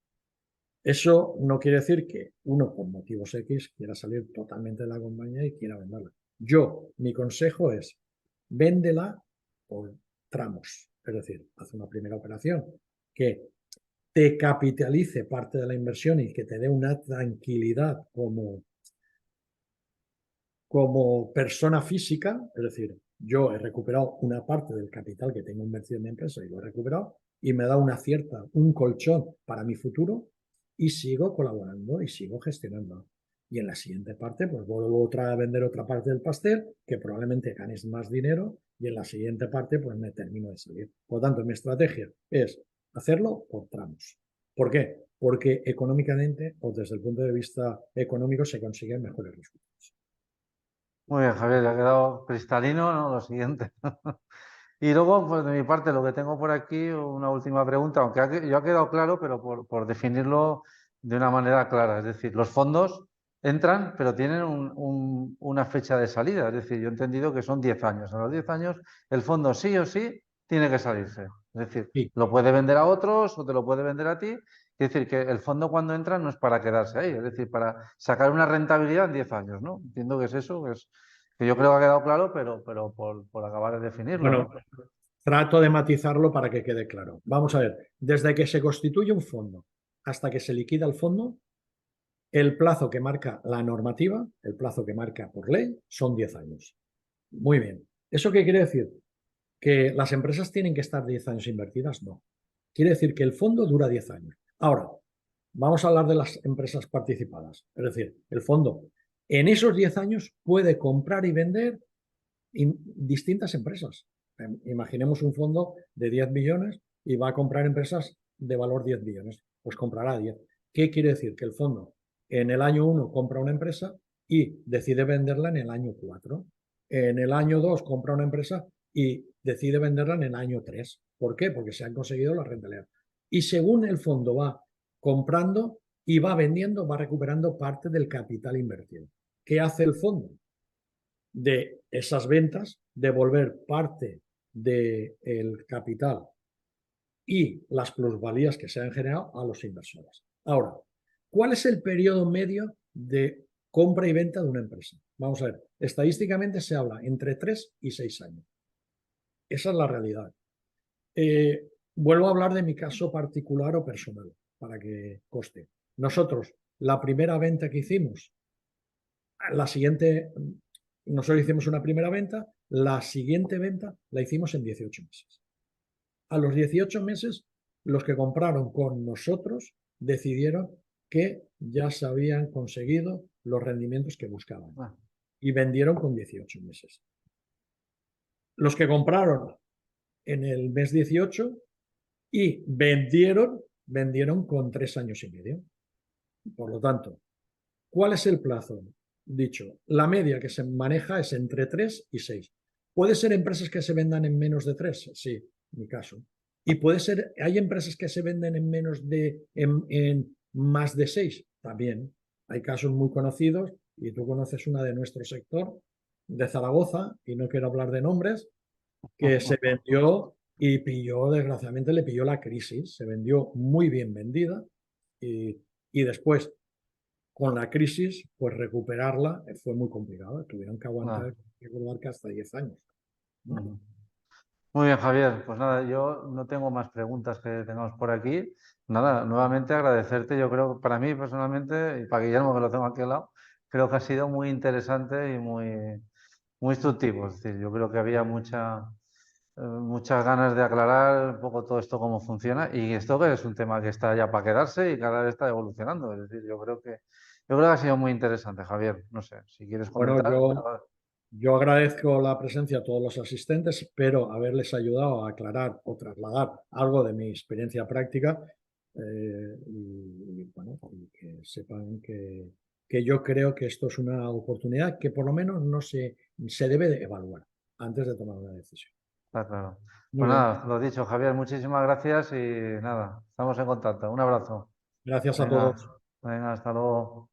Eso no quiere decir que uno por motivos X quiera salir totalmente de la compañía y quiera venderla. Mi consejo es, véndela por tramos. Es decir, haz una primera operación que te capitalice parte de la inversión y que te dé una tranquilidad como persona física. Es decir, yo he recuperado una parte del capital que tengo invertido en mi empresa y lo he recuperado y me da un colchón para mi futuro y sigo colaborando y sigo gestionando. Y en la siguiente parte, pues vuelvo a vender otra parte del pastel, que probablemente ganes más dinero, y en la siguiente parte, pues me termino de salir. Por lo tanto, mi estrategia es hacerlo por tramos. ¿Por qué? Porque económicamente, o desde el punto de vista económico, se consiguen mejores resultados. Muy bien, Javier, ya ha quedado cristalino, ¿no? Lo siguiente. Y luego, pues de mi parte, lo que tengo por aquí, una última pregunta, aunque ya ha quedado claro, pero por definirlo de una manera clara. Es decir, los fondos entran, pero tienen una fecha de salida. Es decir, yo he entendido que son 10 años. A los 10 años, el fondo sí o sí tiene que salirse. Es decir, Sí. lo puede vender a otros o te lo puede vender a ti. Es decir, que el fondo cuando entra no es para quedarse ahí, es decir, para sacar una rentabilidad en 10 años, ¿no? Entiendo que es eso, que yo creo que ha quedado claro, pero por acabar de definirlo, Bueno, ¿no? trato de matizarlo para que quede claro. Vamos a ver, desde que se constituye un fondo hasta que se liquida el fondo, el plazo que marca la normativa, el plazo que marca por ley, son 10 años. Muy bien. ¿Eso qué quiere decir? ¿Que las empresas tienen que estar 10 años invertidas? No. Quiere decir que el fondo dura 10 años. Ahora, vamos a hablar de las empresas participadas. Es decir, el fondo en esos 10 años puede comprar y vender distintas empresas. Imaginemos un fondo de 10 millones y va a comprar empresas de valor 10 billones. Pues comprará 10. ¿Qué quiere decir? Que el fondo en el año 1 compra una empresa y decide venderla en el año 4. En el año 2 compra una empresa y decide venderla en el año 3. ¿Por qué? Porque se han conseguido la rentabilidad. Y según el fondo va comprando y va vendiendo, va recuperando parte del capital invertido. ¿Qué hace el fondo? De esas ventas, devolver parte del capital y las plusvalías que se han generado a los inversores. Ahora, ¿cuál es el periodo medio de compra y venta de una empresa? Vamos a ver, estadísticamente se habla entre 3 y 6 años. Esa es la realidad. Vuelvo a hablar de mi caso particular o personal, para que coste. Nosotros, la primera venta que hicimos, la siguiente, nosotros hicimos una primera venta, la siguiente venta la hicimos en 18 meses. A los 18 meses, los que compraron con nosotros decidieron que ya se habían conseguido los rendimientos que buscaban y vendieron con 18 meses. Los que compraron en el mes 18 y vendieron con 3 años y medio. Por lo tanto, ¿cuál es el plazo? Dicho, la media que se maneja es entre 3 y 6. ¿Puede ser empresas que se vendan en menos de 3? Sí, en mi caso. Y puede ser, hay empresas que se venden en menos de, en más de 6, también. Hay casos muy conocidos, y tú conoces una de nuestro sector, de Zaragoza, y no quiero hablar de nombres, que se vendió y pilló, desgraciadamente le pilló la crisis, se vendió muy bien vendida y después con la crisis, pues recuperarla fue muy complicado. Tuvieron que aguantar, recordar que hasta 10 años. Muy bien, Javier. Pues nada, yo no tengo más preguntas que tengamos por aquí. Nada, nuevamente agradecerte. Yo creo que para mí personalmente, y para Guillermo que lo tengo aquí al lado, creo que ha sido muy interesante y muy instructivo. Es decir, yo creo que había muchas ganas de aclarar un poco todo esto, cómo funciona. Y esto que es un tema que está ya para quedarse y cada vez está evolucionando. Es decir, yo creo que ha sido muy interesante, Javier. No sé, si quieres Bueno, comentar. yo agradezco la presencia a todos los asistentes, espero haberles ayudado a aclarar o trasladar algo de mi experiencia práctica y, bueno, y que sepan que yo creo que esto es una oportunidad que por lo menos no se debe de evaluar antes de tomar una decisión. Está claro. Muy Pues bien, nada, lo dicho, Javier, muchísimas gracias y nada, estamos en contacto. Un abrazo. gracias a Venga, todos. venga, hasta luego.